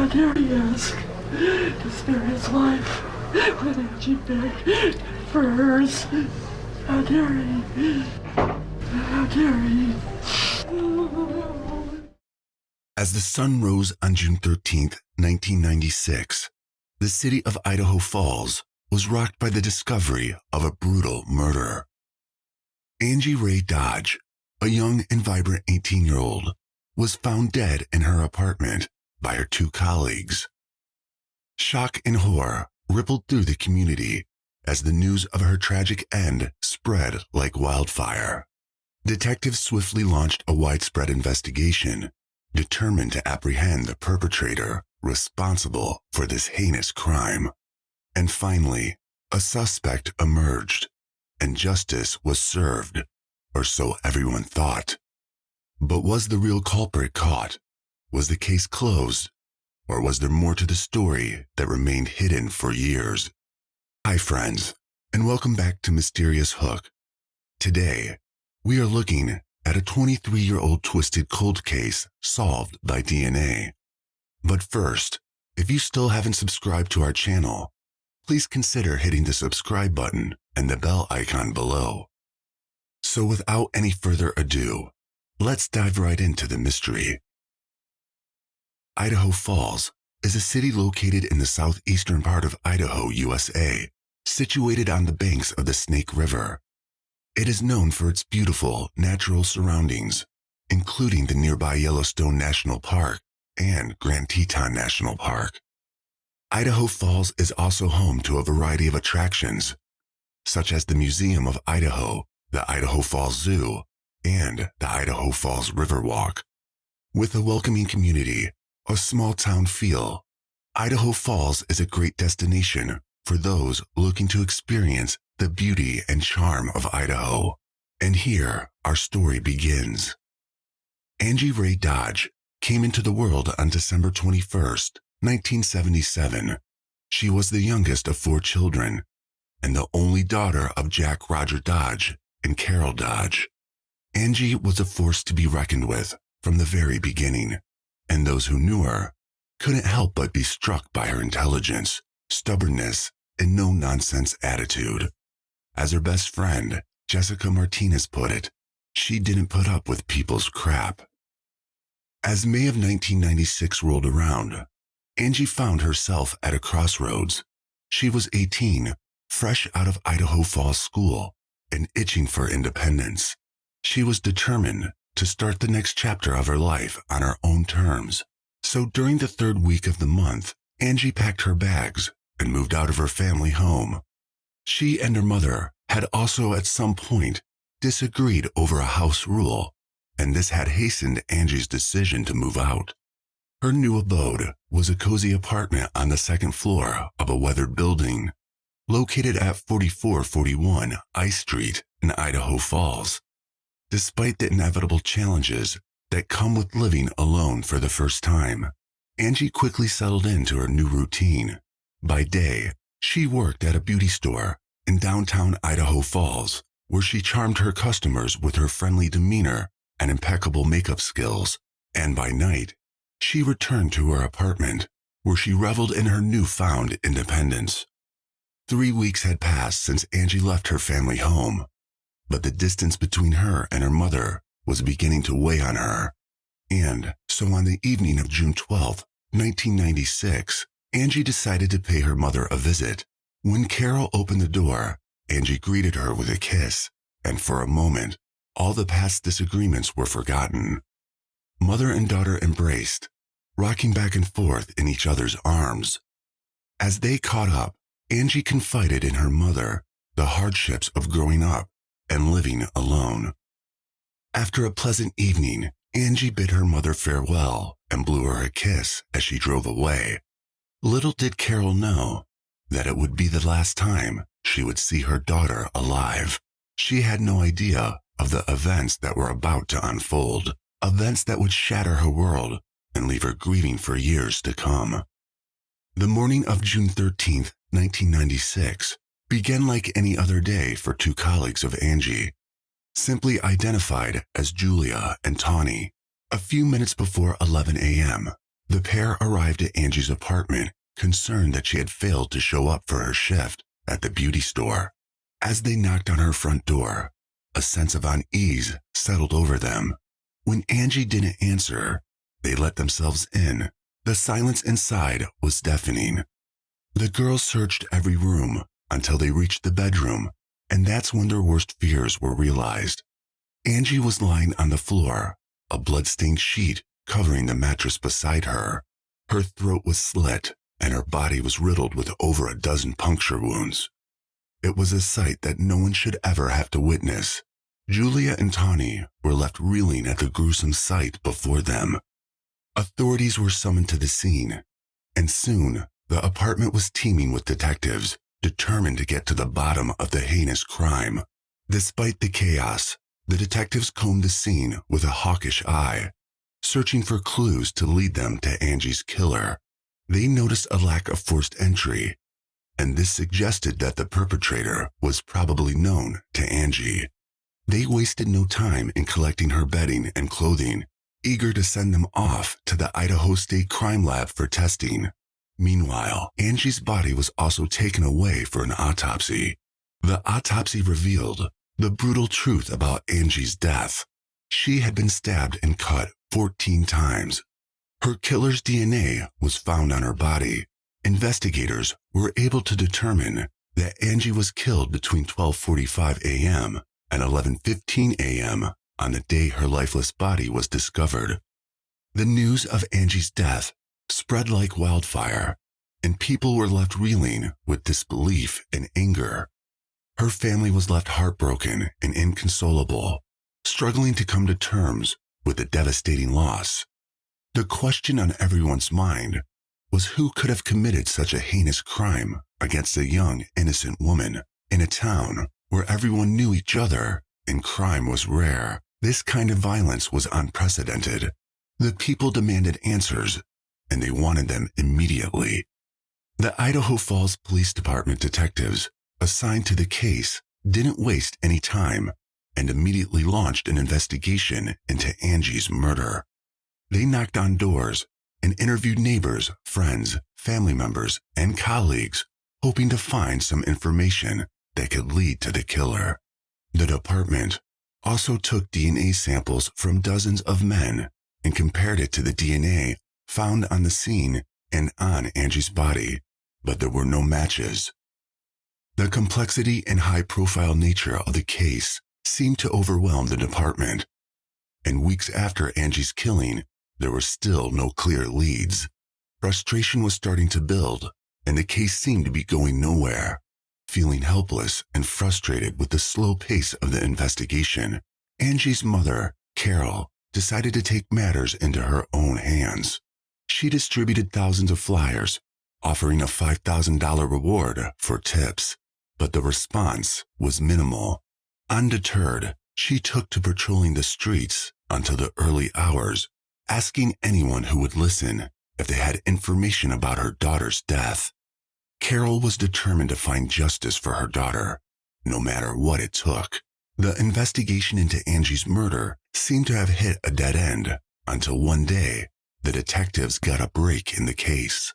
How dare he ask to spare his life when Angie begged for hers? How dare he? How dare he? As the sun rose on June 13th, 1996, the city of Idaho Falls was rocked by the discovery of a brutal murder. Angie Ray Dodge, a young and vibrant 18-year-old, was found dead in her apartment by her two colleagues. Shock and horror rippled through the community as the news of her tragic end spread like wildfire. Detectives swiftly launched a widespread investigation, determined to apprehend the perpetrator responsible for this heinous crime. And finally, a suspect emerged, and justice was served, or so everyone thought. But was the real culprit caught? Was the case closed? Or was there more to the story that remained hidden for years? Hi friends, and welcome back to Mysterious Hook. Today, we are looking at a 23-year-old twisted cold case solved by DNA. But first, if you still haven't subscribed to our channel, please consider hitting the subscribe button and the bell icon below. So without any further ado, let's dive right into the mystery. Idaho Falls is a city located in the southeastern part of Idaho, USA, situated on the banks of the Snake River. It is known for its beautiful natural surroundings, including the nearby Yellowstone National Park and Grand Teton National Park. Idaho Falls is also home to a variety of attractions, such as the Museum of Idaho, the Idaho Falls Zoo, and the Idaho Falls Riverwalk. With a welcoming community, a small town feel, Idaho Falls is a great destination for those looking to experience the beauty and charm of Idaho. And here our story begins. Angie Ray Dodge came into the world on December 21st, 1977. She was the youngest of 4 children and the only daughter of Jack Roger Dodge and Carol Dodge. Angie was a force to be reckoned with from the very beginning, and those who knew her couldn't help but be struck by her intelligence, stubbornness, and no-nonsense attitude. As her best friend, Jessica Martinez, put it, she didn't put up with people's crap. As May of 1996 rolled around, Angie found herself at a crossroads. She was 18, fresh out of Idaho Falls School, and itching for independence. She was determined to start the next chapter of her life on her own terms. So during the 3rd week of the month, Angie packed her bags and moved out of her family home. She and her mother had also at some point disagreed over a house rule, and this had hastened Angie's decision to move out. Her new abode was a cozy apartment on the 2nd floor of a weathered building, located at 4441 Ice Street in Idaho Falls. Despite the inevitable challenges that come with living alone for the first time, Angie quickly settled into her new routine. By day, she worked at a beauty store in downtown Idaho Falls, where she charmed her customers with her friendly demeanor and impeccable makeup skills, and by night, she returned to her apartment, where she reveled in her newfound independence. 3 weeks had passed since Angie left her family home, but the distance between her and her mother was beginning to weigh on her. And so on the evening of June 12, 1996, Angie decided to pay her mother a visit. When Carol opened the door, Angie greeted her with a kiss, and for a moment, all the past disagreements were forgotten. Mother and daughter embraced, rocking back and forth in each other's arms. As they caught up, Angie confided in her mother the hardships of growing up and living alone. After a pleasant evening, Angie bid her mother farewell and blew her a kiss as she drove away. Little did Carol know that it would be the last time she would see her daughter alive. She had no idea of the events that were about to unfold, events that would shatter her world and leave her grieving for years to come. The morning of June 13th, 1996, began like any other day for 2 colleagues of Angie, simply identified as Julia and Tawny. A few minutes before 11 a.m., The pair arrived at Angie's apartment, concerned that she had failed to show up for her shift at the beauty store. As they knocked on her front door, a sense of unease settled over them. When Angie didn't answer, they let themselves in. The silence inside was deafening. The girls searched every room until they reached the bedroom, and that's when their worst fears were realized. Angie was lying on the floor, a blood-stained sheet covering the mattress beside her. Her throat was slit, and her body was riddled with over a dozen puncture wounds. It was a sight that no one should ever have to witness. Julia and Tawny were left reeling at the gruesome sight before them. Authorities were summoned to the scene, and soon the apartment was teeming with detectives determined to get to the bottom of the heinous crime. Despite the chaos, the detectives combed the scene with a hawkish eye, searching for clues to lead them to Angie's killer. They noticed a lack of forced entry, and this suggested that the perpetrator was probably known to Angie. They wasted no time in collecting her bedding and clothing, eager to send them off to the Idaho State Crime Lab for testing. Meanwhile, Angie's body was also taken away for an autopsy. The autopsy revealed the brutal truth about Angie's death. She had been stabbed and cut 14 times. Her killer's DNA was found on her body. Investigators were able to determine that Angie was killed between 12:45 a.m. and 11:15 a.m. on the day her lifeless body was discovered. The news of Angie's death spread like wildfire, and people were left reeling with disbelief and anger. Her family was left heartbroken and inconsolable, struggling to come to terms with the devastating loss. The question on everyone's mind was who could have committed such a heinous crime against a young, innocent woman in a town where everyone knew each other and crime was rare. This kind of violence was unprecedented. The people demanded answers, and they wanted them immediately. The Idaho Falls Police Department detectives assigned to the case didn't waste any time and immediately launched an investigation into Angie's murder. They knocked on doors and interviewed neighbors, friends, family members, and colleagues, hoping to find some information that could lead to the killer. The department also took DNA samples from dozens of men and compared it to the DNA found on the scene and on Angie's body, but there were no matches. The complexity and high-profile nature of the case seemed to overwhelm the department, and weeks after Angie's killing, there were still no clear leads. Frustration was starting to build, and the case seemed to be going nowhere. Feeling helpless and frustrated with the slow pace of the investigation, Angie's mother, Carol, decided to take matters into her own hands. She distributed thousands of flyers, offering a $5,000 reward for tips, but the response was minimal. Undeterred, she took to patrolling the streets until the early hours, asking anyone who would listen if they had information about her daughter's death. Carol was determined to find justice for her daughter, no matter what it took. The investigation into Angie's murder seemed to have hit a dead end until one day, the detectives got a break in the case.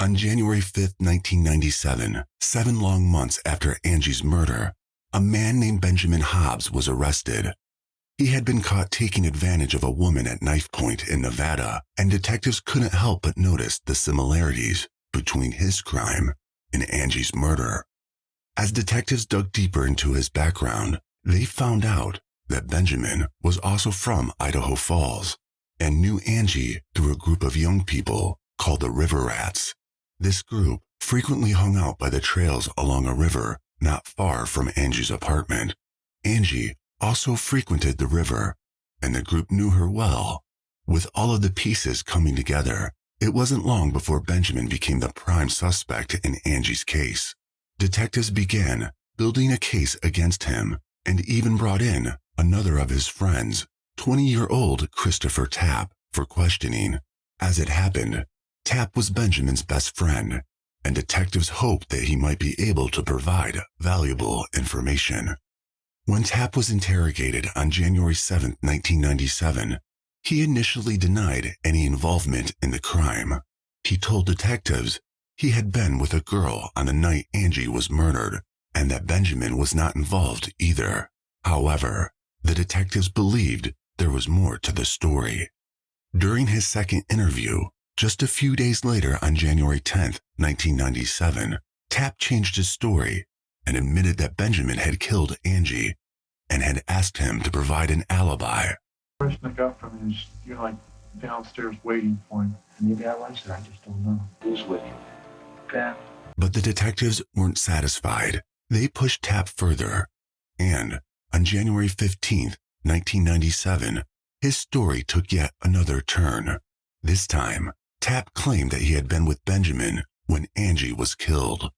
On January 5, 1997, 7 long months after Angie's murder, a man named Benjamin Hobbs was arrested. He had been caught taking advantage of a woman at knife point in Nevada, and detectives couldn't help but notice the similarities between his crime and Angie's murder. As detectives dug deeper into his background, they found out that Benjamin was also from Idaho Falls and knew Angie through a group of young people called the River Rats. This group frequently hung out by the trails along a river not far from Angie's apartment. Angie also frequented the river, and the group knew her well. With all of the pieces coming together, it wasn't long before Benjamin became the prime suspect in Angie's case. Detectives began building a case against him and even brought in another of his friends, 20-year-old Christopher Tapp, for questioning. As it happened, Tapp was Benjamin's best friend, and detectives hoped that he might be able to provide valuable information. When Tapp was interrogated on January 7, 1997, He initially denied any involvement in the crime. He told detectives he had been with a girl on the night Angie was murdered and that Benjamin was not involved either. However, the detectives believed there was more to the story. During his second interview, just a few days later on January 10, 1997, Tapp changed his story and admitted that Benjamin had killed Angie and had asked him to provide an alibi. The impression I got from him is you're like downstairs waiting for him. Maybe I was there, I just don't know. Who's with you? Tapp. But the detectives weren't satisfied. They pushed Tapp further, and on January 15, 1997, his story took yet another turn. This time, Tapp claimed that he had been with Benjamin when Angie was killed.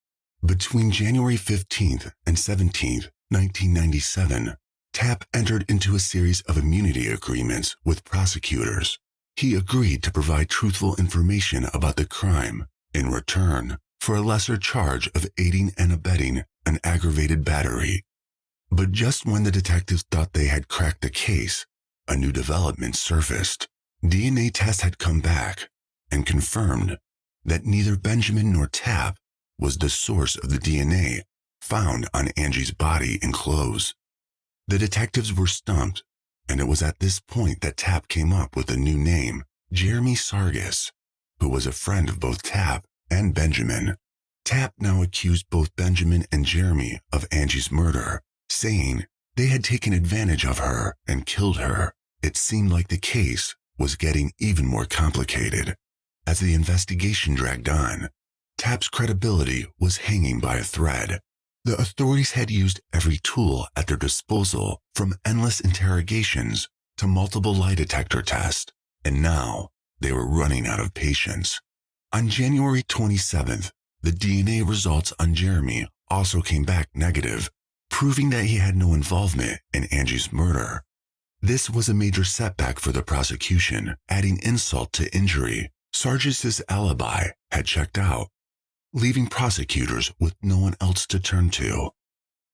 Between January 15th and 17th, 1997, Tapp entered into a series of immunity agreements with prosecutors. He agreed to provide truthful information about the crime in return for a lesser charge of aiding and abetting an aggravated battery. But just when the detectives thought they had cracked the case, a new development surfaced. DNA tests had come back and confirmed that neither Benjamin nor Tapp was the source of the DNA found on Angie's body and clothes. The detectives were stumped, and it was at this point that Tapp came up with a new name, Jeremy Sargis, who was a friend of both Tapp and Benjamin. Tapp now accused both Benjamin and Jeremy of Angie's murder, saying they had taken advantage of her and killed her. It seemed like the case was getting even more complicated. As the investigation dragged on, Tapp's credibility was hanging by a thread. The authorities had used every tool at their disposal, from endless interrogations to multiple lie detector tests, and now they were running out of patience. On January 27th, the DNA results on Jeremy also came back negative, proving that he had no involvement in Angie's murder. This was a major setback for the prosecution, adding insult to injury. Sargis's alibi had checked out, leaving prosecutors with no one else to turn to.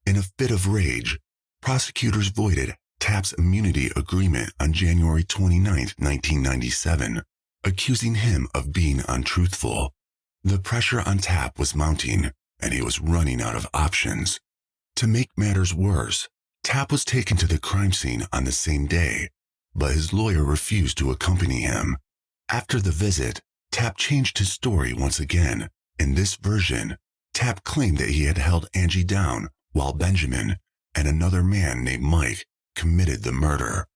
In a fit of rage, prosecutors voided Tapp's immunity agreement on January 29, 1997, accusing him of being untruthful. The pressure on Tapp was mounting, and he was running out of options. To make matters worse, Tapp was taken to the crime scene on the same day, but his lawyer refused to accompany him. After the visit, Tapp changed his story once again. In this version, Tapp claimed that he had held Angie down while Benjamin and another man named Mike committed the murder.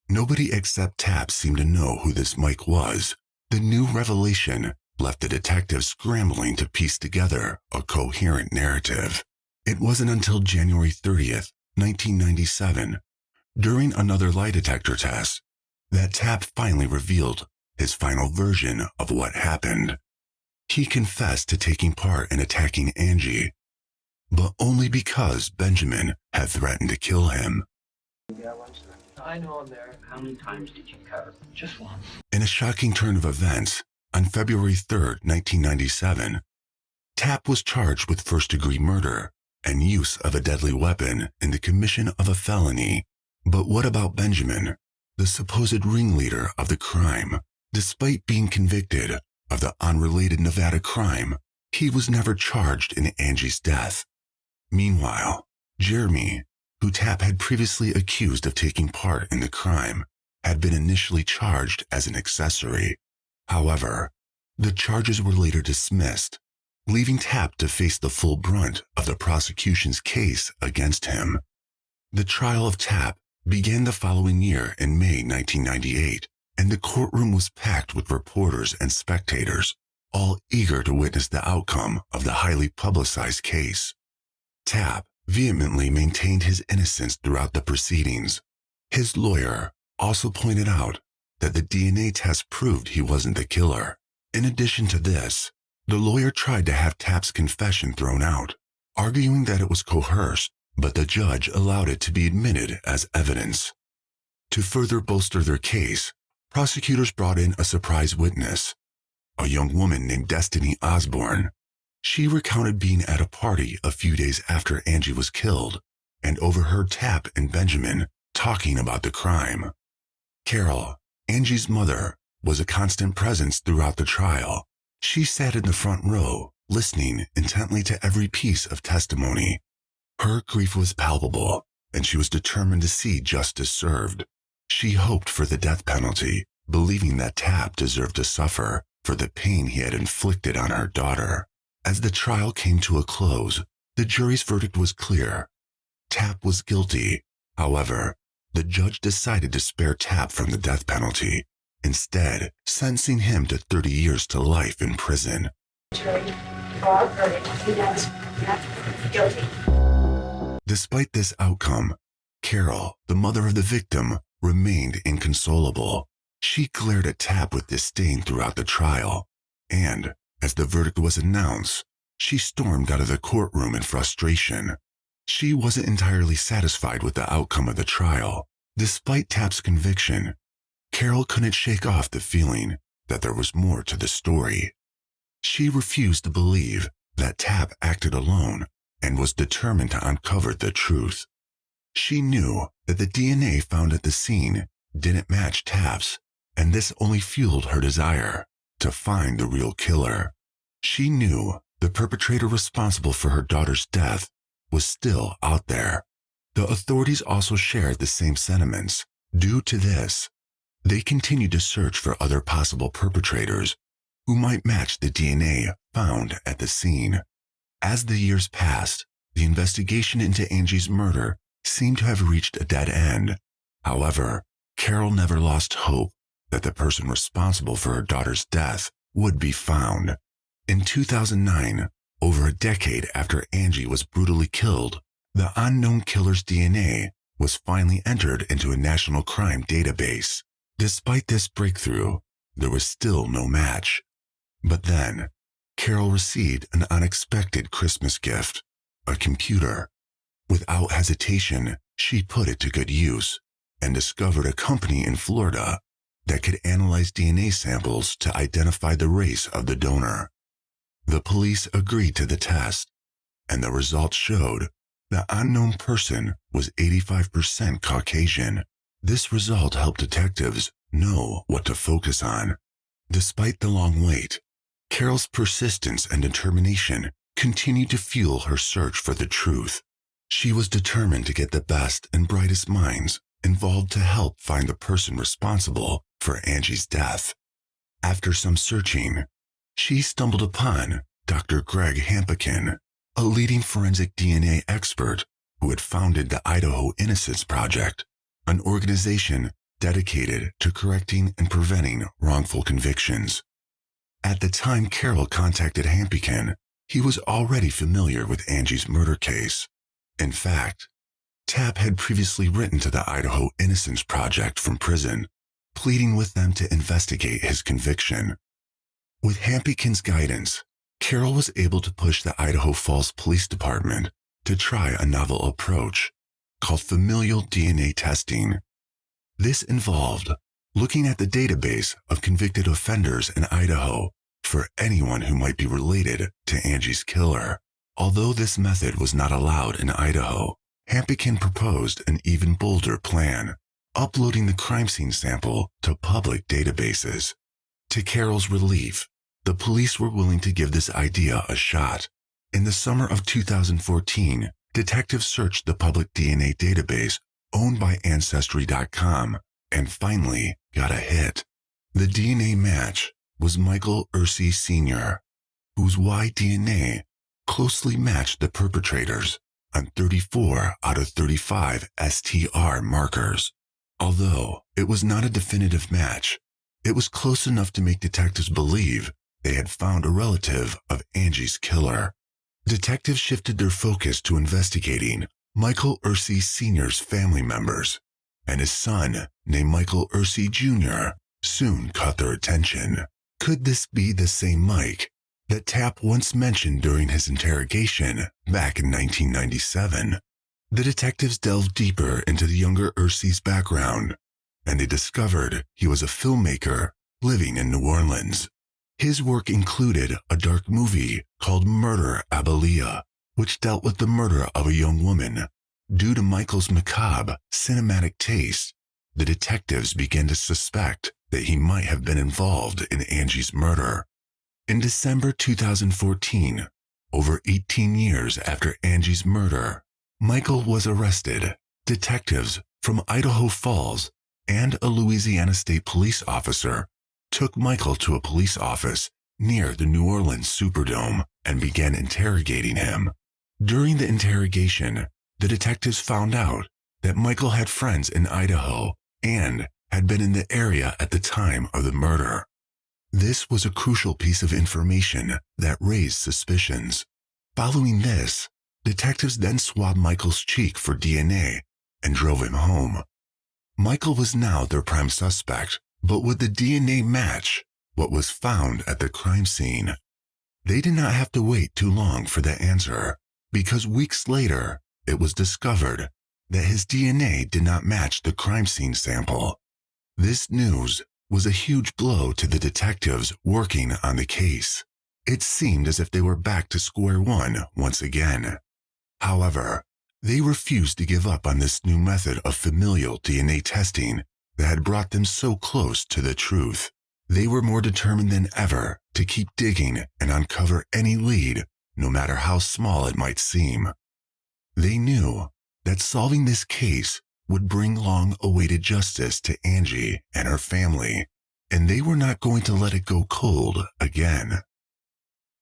Nobody except Tapp seemed to know who this Mike was. The new revelation left the detectives scrambling to piece together a coherent narrative. It wasn't until January 30th, 1997, during another lie detector test, that Tapp finally revealed his final version of what happened. He confessed to taking part in attacking Angie, but only because Benjamin had threatened to kill him. I know I'm there. How many times did you cut her? Just once. In a shocking turn of events, on February 3rd, 1997, Tapp was charged with first-degree murder and use of a deadly weapon in the commission of a felony. But what about Benjamin, the supposed ringleader of the crime? Despite being convicted of the unrelated Nevada crime, he was never charged in Angie's death. Meanwhile, Jeremy, who Tapp had previously accused of taking part in the crime, had been initially charged as an accessory. However, the charges were later dismissed, leaving Tapp to face the full brunt of the prosecution's case against him. The trial of Tapp began the following year in May 1998, and the courtroom was packed with reporters and spectators, all eager to witness the outcome of the highly publicized case. Tapp vehemently maintained his innocence throughout the proceedings. His lawyer also pointed out that the DNA test proved he wasn't the killer. In addition to this, the lawyer tried to have Tapp's confession thrown out, arguing that it was coerced, but the judge allowed it to be admitted as evidence. To further bolster their case, prosecutors brought in a surprise witness, a young woman named Destiny Osborne. She recounted being at a party a few days after Angie was killed and overheard Tapp and Benjamin talking about the crime. Carol, Angie's mother was a constant presence throughout the trial. She sat in the front row, listening intently to every piece of testimony. Her grief was palpable, and she was determined to see justice served. She hoped for the death penalty, believing that Tapp deserved to suffer for the pain he had inflicted on her daughter. As the trial came to a close, the jury's verdict was clear. Tapp was guilty. However, the judge decided to spare Tapp from the death penalty, instead sentencing him to 30 years to life in prison. Jury, for a verdict, unanimous, guilty. Despite this outcome, Carol, the mother of the victim, remained inconsolable. She glared at Tapp with disdain throughout the trial, and, as the verdict was announced, she stormed out of the courtroom in frustration. She wasn't entirely satisfied with the outcome of the trial. Despite Tapp's conviction, Carol couldn't shake off the feeling that there was more to the story. She refused to believe that Tapp acted alone and was determined to uncover the truth. She knew that the DNA found at the scene didn't match Tapp's, and this only fueled her desire to find the real killer. She knew the perpetrator responsible for her daughter's death was still out there. The authorities also shared the same sentiments. Due to this, they continued to search for other possible perpetrators who might match the DNA found at the scene. As the years passed, the investigation into Angie's murder seemed to have reached a dead end. However, Carol never lost hope that the person responsible for her daughter's death would be found. In 2009, over a decade after Angie was brutally killed, the unknown killer's DNA was finally entered into a national crime database. Despite this breakthrough, there was still no match. But then, Carol received an unexpected Christmas gift, a computer. Without hesitation, she put it to good use and discovered a company in Florida that could analyze DNA samples to identify the race of the donor. The police agreed to the test, and the results showed the unknown person was 85% Caucasian. This result helped detectives know what to focus on. Despite the long wait, Carol's persistence and determination continued to fuel her search for the truth. She was determined to get the best and brightest minds involved to help find the person responsible for Angie's death. After some searching, she stumbled upon Dr. Greg Hampikin, a leading forensic DNA expert who had founded the Idaho Innocence Project, an organization dedicated to correcting and preventing wrongful convictions. At the time Carol contacted Hampikin, he was already familiar with Angie's murder case. In fact, Tapp had previously written to the Idaho Innocence Project from prison, pleading with them to investigate his conviction. With Hampikin's guidance, Carol was able to push the Idaho Falls Police Department to try a novel approach called familial DNA testing. This involved looking at the database of convicted offenders in Idaho for anyone who might be related to Angie's killer. Although this method was not allowed in Idaho, Hampikin proposed an even bolder plan, uploading the crime scene sample to public databases. To Carol's relief, the police were willing to give this idea a shot. In the summer of 2014, detectives searched the public DNA database owned by Ancestry.com and finally got a hit. The DNA match was Michael Ursey Sr., whose Y DNA closely matched the perpetrators on 34 out of 35 STR markers. Although it was not a definitive match, it was close enough to make detectives believe they had found a relative of Angie's killer. Detectives shifted their focus to investigating Michael Ursey Sr.'s family members, and his son, named Michael Ursey Jr., soon caught their attention. Could this be the same Mike that Tapp once mentioned during his interrogation back in 1997? The detectives delved deeper into the younger Ursey's background, and they discovered he was a filmmaker living in New Orleans. His work included a dark movie called Murder Abelia, which dealt with the murder of a young woman. Due to Michael's macabre, cinematic taste, the detectives began to suspect that he might have been involved in Angie's murder. In December 2014, over 18 years after Angie's murder, Michael was arrested. Detectives from Idaho Falls and a Louisiana State police officer took Michael to a police office near the New Orleans Superdome and began interrogating him. During the interrogation, the detectives found out that Michael had friends in Idaho and had been in the area at the time of the murder. This was a crucial piece of information that raised suspicions. Following this, detectives then swabbed Michael's cheek for DNA and drove him home. Michael was now their prime suspect, but would the DNA match what was found at the crime scene? They did not have to wait too long for the answer, because weeks later, it was discovered that his DNA did not match the crime scene sample. This news was a huge blow to the detectives working on the case. It seemed as if they were back to square one once again. However, they refused to give up on this new method of familial DNA testing that had brought them so close to the truth. They were more determined than ever to keep digging and uncover any lead, no matter how small it might seem. They knew that solving this case would bring long-awaited justice to Angie and her family, and they were not going to let it go cold again.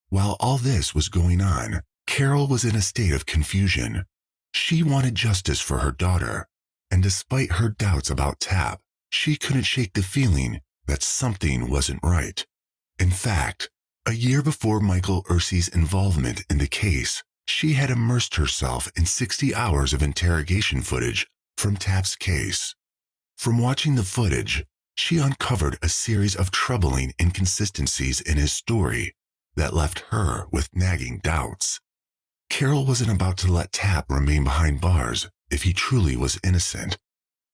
While all this was going on, Carol was in a state of confusion. She wanted justice for her daughter, and despite her doubts about Tapp, she couldn't shake the feeling that something wasn't right. In fact, a year before Michael Ursey's involvement in the case, she had immersed herself in 60 hours of interrogation footage from Tapp's case. From watching the footage, she uncovered a series of troubling inconsistencies in his story that left her with nagging doubts. Carol wasn't about to let Tapp remain behind bars if he truly was innocent,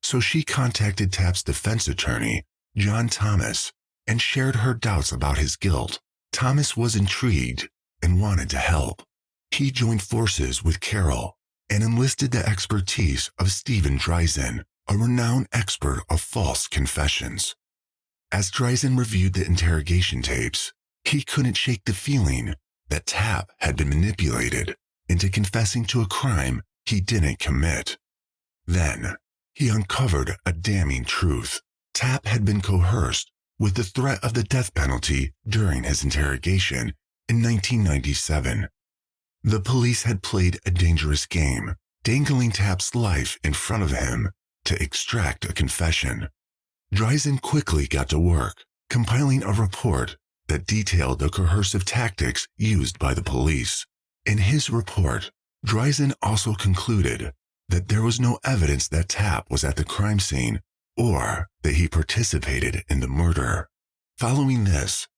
so she contacted Tapp's defense attorney, John Thomas, and shared her doubts about his guilt. Thomas was intrigued and wanted to help. He joined forces with Carol and enlisted the expertise of Stephen Dreisen, a renowned expert of false confessions. As Dreisen reviewed the interrogation tapes, he couldn't shake the feeling that Tapp had been manipulated into confessing to a crime he didn't commit. Then, he uncovered a damning truth. Tapp had been coerced with the threat of the death penalty during his interrogation in 1997. The police had played a dangerous game, dangling Tapp's life in front of him to extract a confession. Dreisen quickly got to work, compiling a report that detailed the coercive tactics used by the police. In his report, Dreisen also concluded that there was no evidence that Tapp was at the crime scene or that he participated in the murder. Following this,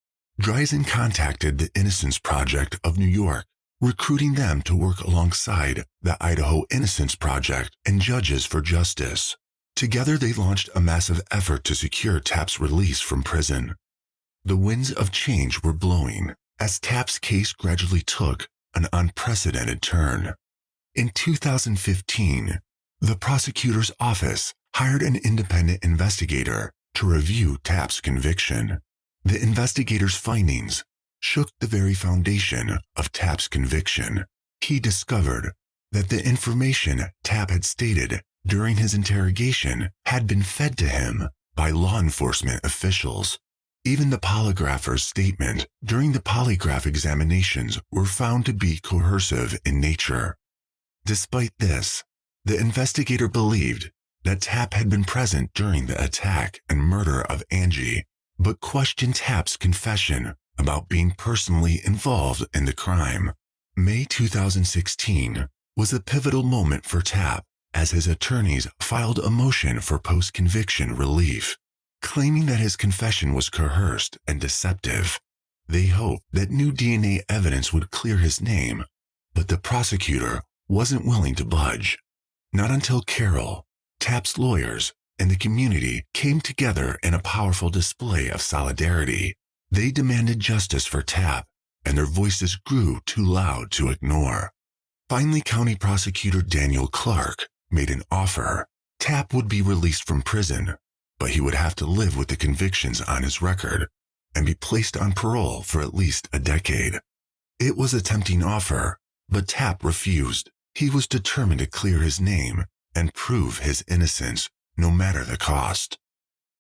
Dreisen contacted the Innocence Project of New York, recruiting them to work alongside the Idaho Innocence Project and Judges for Justice. Together they launched a massive effort to secure Tapp's release from prison. The winds of change were blowing as Tapp's case gradually took an unprecedented turn. In 2015, the prosecutor's office hired an independent investigator to review Tapp's conviction. The investigator's findings shook the very foundation of Tapp's conviction. He discovered that the information Tapp had stated during his interrogation had been fed to him by law enforcement officials. Even the polygrapher's statement during the polygraph examinations were found to be coercive in nature. Despite this, the investigator believed that Tapp had been present during the attack and murder of Angie, but questioned Tapp's confession about being personally involved in the crime. May 2016 was a pivotal moment for Tapp as his attorneys filed a motion for post-conviction relief, claiming that his confession was coerced and deceptive. They hoped that new DNA evidence would clear his name, but the prosecutor wasn't willing to budge. Not until Carol, Tapp's lawyers, and the community came together in a powerful display of solidarity. They demanded justice for Tapp, and their voices grew too loud to ignore. Finally, County Prosecutor Daniel Clark made an offer. Tapp would be released from prison, but he would have to live with the convictions on his record and be placed on parole for at least a decade. It was a tempting offer, but Tapp refused. He was determined to clear his name and prove his innocence, no matter the cost.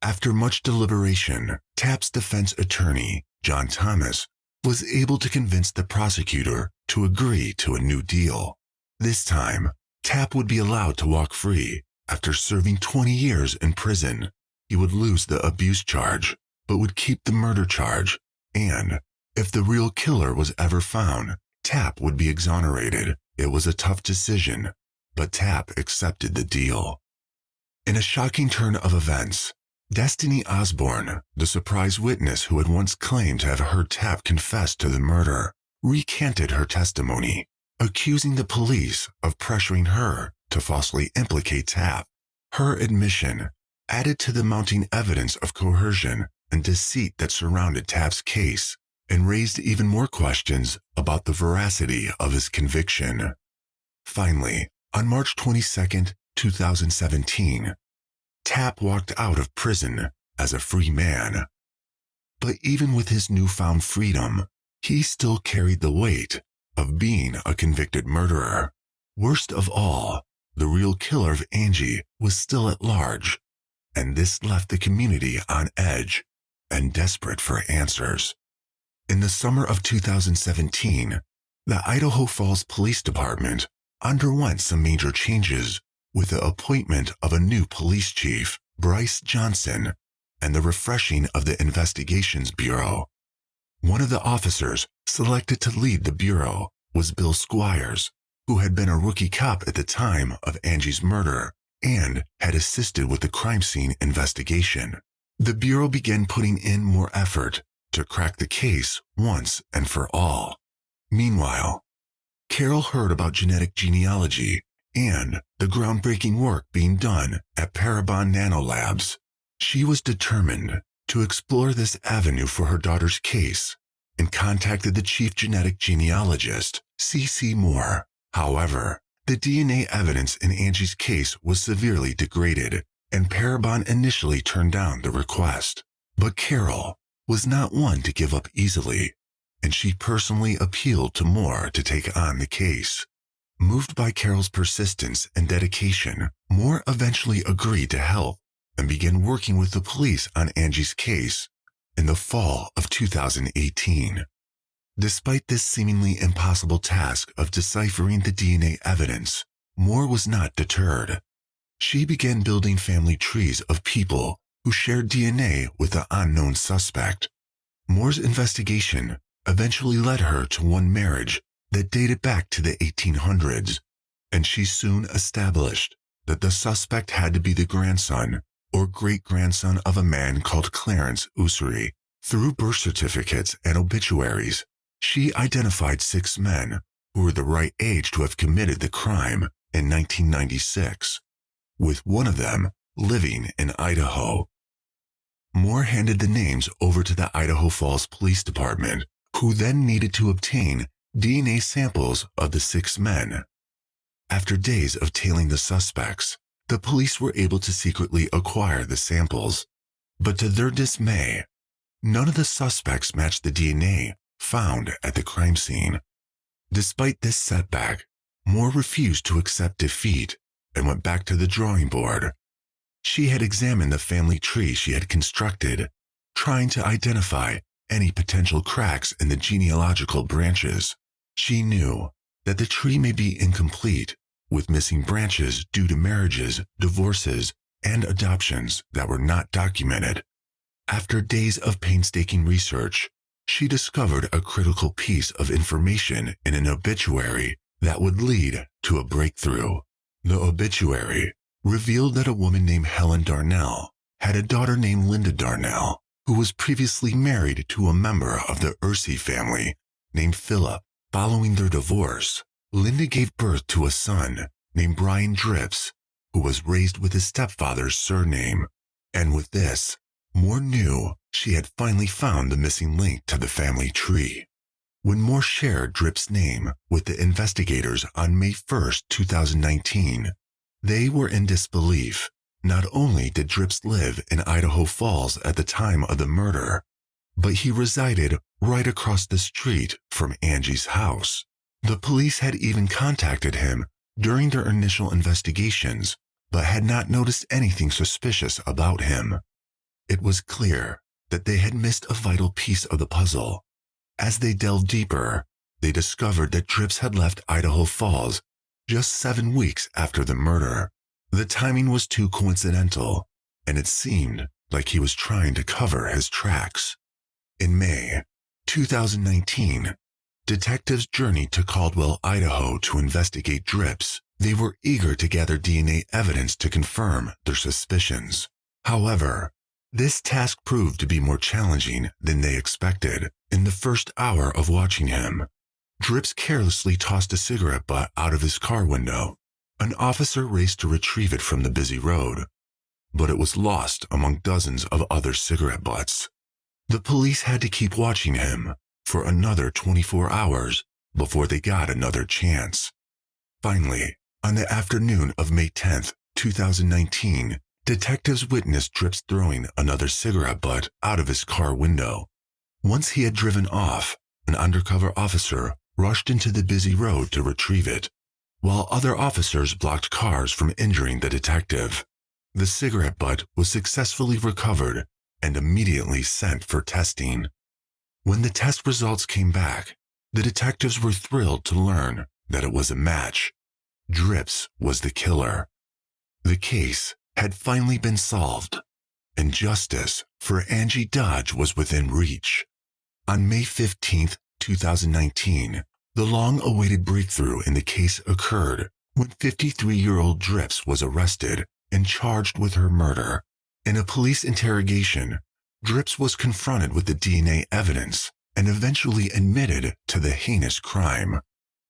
After much deliberation, Tapp's defense attorney, John Thomas, was able to convince the prosecutor to agree to a new deal. This time, Tapp would be allowed to walk free after serving 20 years in prison. He would lose the abuse charge, but would keep the murder charge, and if the real killer was ever found, Tapp would be exonerated. It was a tough decision, but Tapp accepted the deal. In a shocking turn of events, Destiny Osborne, the surprise witness who had once claimed to have heard Tapp confess to the murder, recanted her testimony, accusing the police of pressuring her to falsely implicate Tapp. Her admission added to the mounting evidence of coercion and deceit that surrounded Tapp's case and raised even more questions about the veracity of his conviction. Finally, on March 22, 2017, Tapp walked out of prison as a free man. But even with his newfound freedom, he still carried the weight of being a convicted murderer. Worst of all, the real killer of Angie was still at large, and this left the community on edge and desperate for answers. In the summer of 2017, the Idaho Falls Police Department underwent some major changes with the appointment of a new police chief, Bryce Johnson, and the refreshing of the Investigations Bureau. One of the officers selected to lead the bureau was Bill Squires, who had been a rookie cop at the time of Angie's murder and had assisted with the crime scene investigation. The bureau began putting in more effort to crack the case once and for all. Meanwhile, Carol heard about genetic genealogy and the groundbreaking work being done at Parabon Nanolabs. She was determined to explore this avenue for her daughter's case and contacted the chief genetic genealogist, C.C. Moore. However, the DNA evidence in Angie's case was severely degraded, and Parabon initially turned down the request. But Carol was not one to give up easily, and she personally appealed to Moore to take on the case. Moved by Carol's persistence and dedication, Moore eventually agreed to help and began working with the police on Angie's case in the fall of 2018. Despite this seemingly impossible task of deciphering the DNA evidence, Moore was not deterred. She began building family trees of people who shared DNA with the unknown suspect. Moore's investigation eventually led her to one marriage that dated back to the 1800s, and she soon established that the suspect had to be the grandson or great-grandson of a man called Clarence Ussery. Through birth certificates and obituaries, she identified 6 men who were the right age to have committed the crime in 1996, with one of them living in Idaho. Moore handed the names over to the Idaho Falls Police Department, who then needed to obtain DNA samples of the 6 men. After days of tailing the suspects, the police were able to secretly acquire the samples. But to their dismay, none of the suspects matched the DNA found at the crime scene. Despite this setback, Moore refused to accept defeat and went back to the drawing board. She had examined the family tree she had constructed, trying to identify any potential cracks in the genealogical branches. She knew that the tree may be incomplete, with missing branches due to marriages, divorces, and adoptions that were not documented. After days of painstaking research, she discovered a critical piece of information in an obituary that would lead to a breakthrough. The obituary revealed that a woman named Helen Darnell had a daughter named Linda Darnell, who was previously married to a member of the Ursey family named Philip. Following their divorce, Linda gave birth to a son named Brian Drips, who was raised with his stepfather's surname. And with this, Moore knew she had finally found the missing link to the family tree. When Moore shared Drips' name with the investigators on May 1, 2019, they were in disbelief, Not only did Dripps live in Idaho Falls at the time of the murder, but he resided right across the street from Angie's house. The police had even contacted him during their initial investigations, but had not noticed anything suspicious about him. It was clear that they had missed a vital piece of the puzzle. As they delved deeper, they discovered that Dripps had left Idaho Falls just 7 weeks after the murder. The timing was too coincidental, and it seemed like he was trying to cover his tracks. In May 2019, detectives journeyed to Caldwell, Idaho to investigate Dripps. They were eager to gather DNA evidence to confirm their suspicions. However, this task proved to be more challenging than they expected. In the first hour of watching him, Dripps carelessly tossed a cigarette butt out of his car window. An officer raced to retrieve it from the busy road, but it was lost among dozens of other cigarette butts. The police had to keep watching him for another 24 hours before they got another chance. Finally, on the afternoon of May 10th, 2019, detectives witnessed Dripps throwing another cigarette butt out of his car window. Once he had driven off, an undercover officer rushed into the busy road to retrieve it, while other officers blocked cars from injuring the detective. The cigarette butt was successfully recovered and immediately sent for testing. When the test results came back, the detectives were thrilled to learn that it was a match. Dripps was the killer. The case had finally been solved, and justice for Angie Dodge was within reach. On May 15th, 2019, the long-awaited breakthrough in the case occurred when 53-year-old Dripps was arrested and charged with her murder. In a police interrogation, Dripps was confronted with the DNA evidence and eventually admitted to the heinous crime.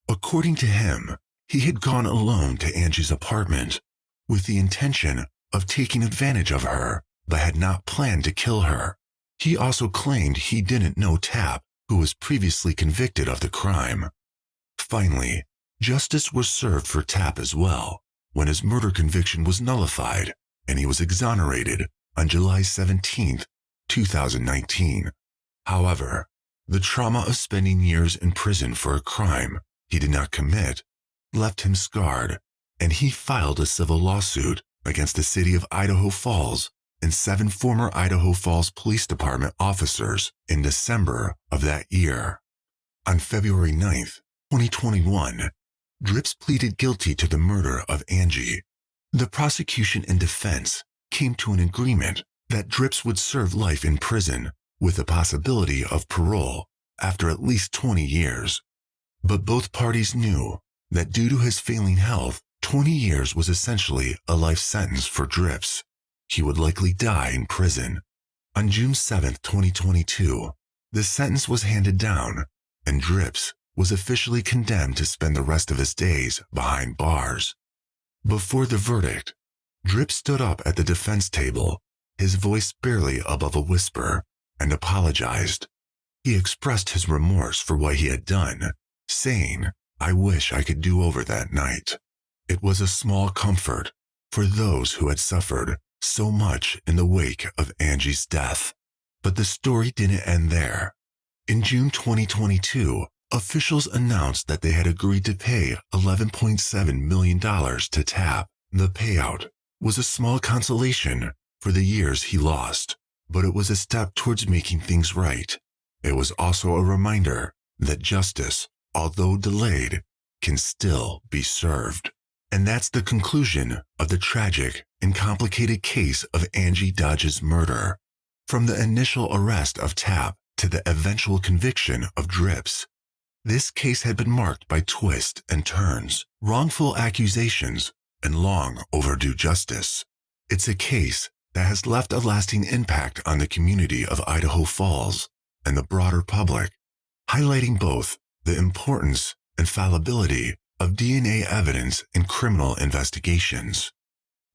According to him, he had gone alone to Angie's apartment with the intention of taking advantage of her, but had not planned to kill her. He also claimed he didn't know Tapp, who was previously convicted of the crime. Finally, justice was served for Tapp as well, when his murder conviction was nullified and he was exonerated on July 17, 2019. However, the trauma of spending years in prison for a crime he did not commit left him scarred, and he filed a civil lawsuit against the city of Idaho Falls and 7 former Idaho Falls Police Department officers in December of that year. On February 9, 2021, Dripps pleaded guilty to the murder of Angie. The prosecution and defense came to an agreement that Dripps would serve life in prison with the possibility of parole after at least 20 years. But both parties knew that due to his failing health, 20 years was essentially a life sentence for Dripps. He would likely die in prison. On June 7, 2022, the sentence was handed down, and Dripps was officially condemned to spend the rest of his days behind bars. Before the verdict, Dripps stood up at the defense table, his voice barely above a whisper, and apologized. He expressed his remorse for what he had done, saying, "I wish I could do over that night." It was a small comfort for those who had suffered so much in the wake of Angie's death. But the story didn't end there. In June 2022, officials announced that they had agreed to pay $11.7 million to Tapp. The payout was a small consolation for the years he lost, but it was a step towards making things right. It was also a reminder that justice, although delayed, can still be served. And that's the conclusion of the tragic and complicated case of Angie Dodge's murder. From the initial arrest of Tapp to the eventual conviction of Dripps, this case had been marked by twists and turns, wrongful accusations, and long overdue justice. It's a case that has left a lasting impact on the community of Idaho Falls and the broader public, highlighting both the importance and fallibility of DNA evidence in criminal investigations.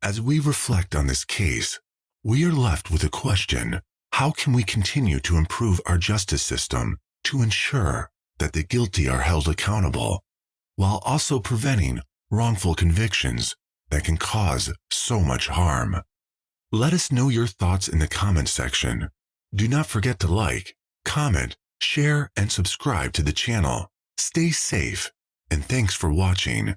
As we reflect on this case, we are left with a question: how can we continue to improve our justice system to ensure that the guilty are held accountable, while also preventing wrongful convictions that can cause so much harm? Let us know your thoughts in the comment section. Do not forget to like, comment, share, and subscribe to the channel. Stay safe, and thanks for watching.